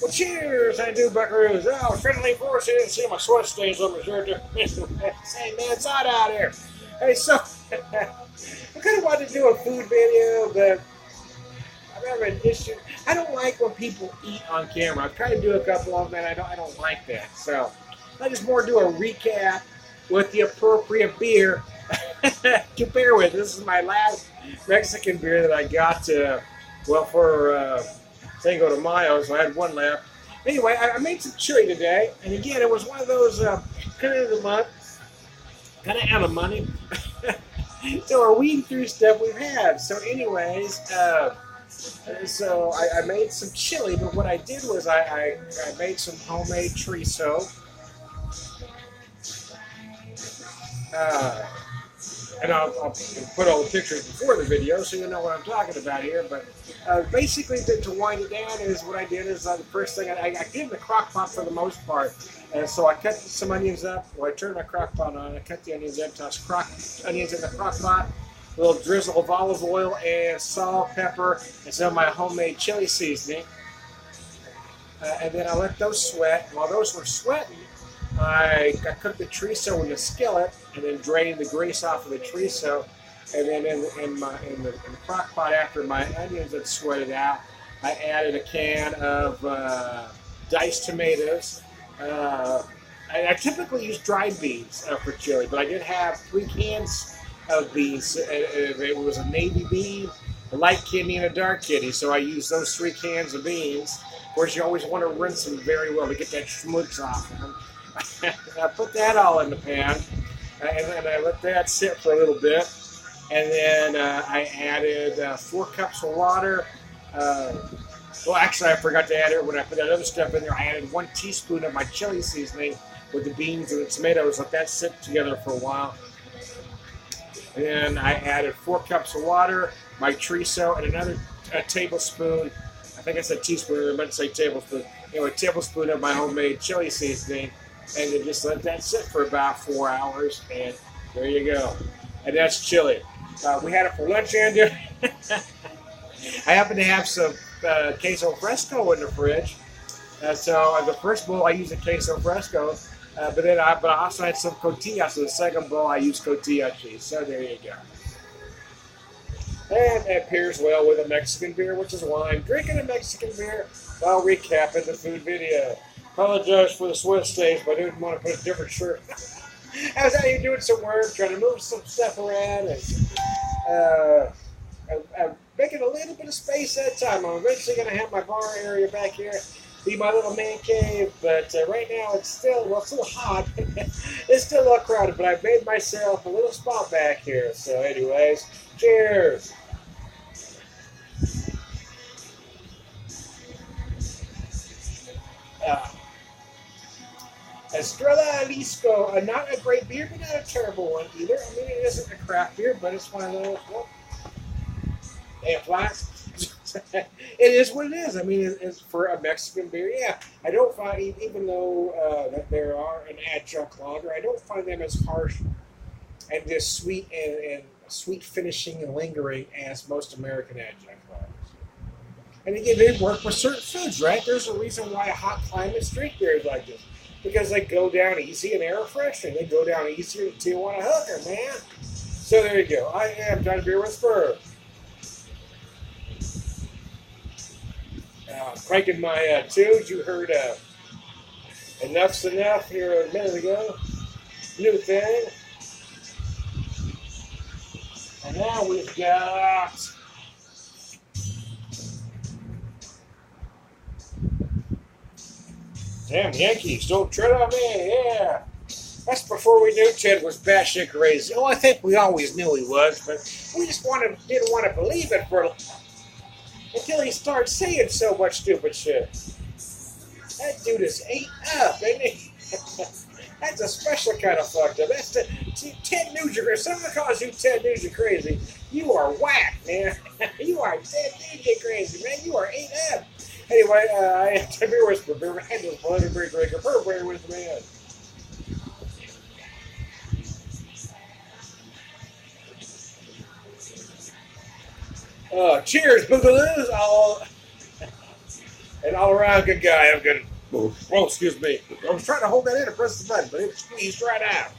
Well, cheers, I do, buckaroos. Oh, friendly force, you didn't see my sweat stains on my shirt. Hey, man, it's hot out here. Hey, so, I kind of wanted to do a food video, but I'm having an issue. I don't like when people eat on camera. I've tried to do a couple of them, and I don't like that. So, I just more do a recap with the appropriate beer to pair with. This is my last Mexican beer that I got, for Cinco de Mayo, so I had one left. Anyway, I made some chili today, and again, it was one of those kind of the month, kind of out of money. So we're weeding through stuff we've had. So, anyways, I made some chili, but what I did was I made some homemade chorizo. Uh, and I'll put all the pictures before the video so you know what I'm talking about here. But basically, to wind it down, is what I did is the first thing I did in the crock pot for the most part. And so I cut some onions up. Well, I turned my crock pot on. I cut the onions up, tossed onions in the crock pot, a little drizzle of olive oil and salt, pepper, and some of my homemade chili seasoning. And then I let those sweat. While those were sweating, I cooked the chorizo in the skillet and then drained the grease off of the chorizo. And then in the crock pot, after my onions had sweated out, I added a can of diced tomatoes. I typically use dried beans for chili, but I did have 3 cans of beans. It was a navy bean, a light kidney, and a dark kidney. So I used those 3 cans of beans. Of course, you always want to rinse them very well to get that schmutz off of them. I put that all in the pan, and I let that sit for a little bit. And then I added 4 cups of water. Well, actually, I forgot to add it when I put that other stuff in there. I added 1 teaspoon of my chili seasoning with the beans and the tomatoes. Let that sit together for a while. And then I added 4 cups of water, my chorizo, and another tablespoon. I think I said teaspoon. I meant to say tablespoon. Anyway, a tablespoon of my homemade chili seasoning. And then just let that sit for about 4 hours. And there you go. And that's chili. We had it for lunch and dinner. I happen to have some queso fresco in the fridge. So the first bowl I used a queso fresco, but I also had some cotija. So the second bowl I used cotija cheese. So there you go. And it pairs well with a Mexican beer, which is why I'm drinking a Mexican beer while recapping the food video. Apologize for the sweat stains, but I didn't want to put a different shirt. I was out here doing some work, trying to move some stuff around, and I'm making a little bit of space at a time. I'm eventually going to have my bar area back here be my little man cave, but right now it's still hot. It's still a little crowded, but I've made myself a little spot back here. So anyways, cheers. Estrella Jalisco, not a great beer, but not a terrible one either. I mean, it isn't a craft beer, but it's one of those, well, flat. It is what it is. I mean, it's for a Mexican beer. Yeah, I don't find, even though that there are an adjunct lager, I don't find them as harsh and just sweet and sweet finishing and lingering as most American adjunct lagers. And again, they work with certain foods, right? There's a reason why hot climates drink beers like this. Because they go down easy and air refreshing. They go down easier than Tijuana Hooker, man. So there you go. I am John Beer Whisperer. Cranking my tunes. You heard Enough's Enough here a minute ago. New thing. And now we've got damn Yankees, don't tread on me, yeah. That's before we knew Ted was batshit crazy. Oh, I think we always knew he was, but we just didn't want to believe it until he started saying so much stupid shit. That dude is ate up, isn't he? That's a special kind of fucked up. That's Ted Nugent. If someone calls you Ted Nugent crazy, you are whack, man. You are Ted Nugent crazy, man. You are ate up. Anyway, I am Ted Beer Whisperer, Beer Handles, Blood and Beer Drinker, Beer with man. Cheers, boogaloos! an all-around good guy. I'm good. Well, excuse me. I was trying to hold that in and press the button, but it squeezed right out.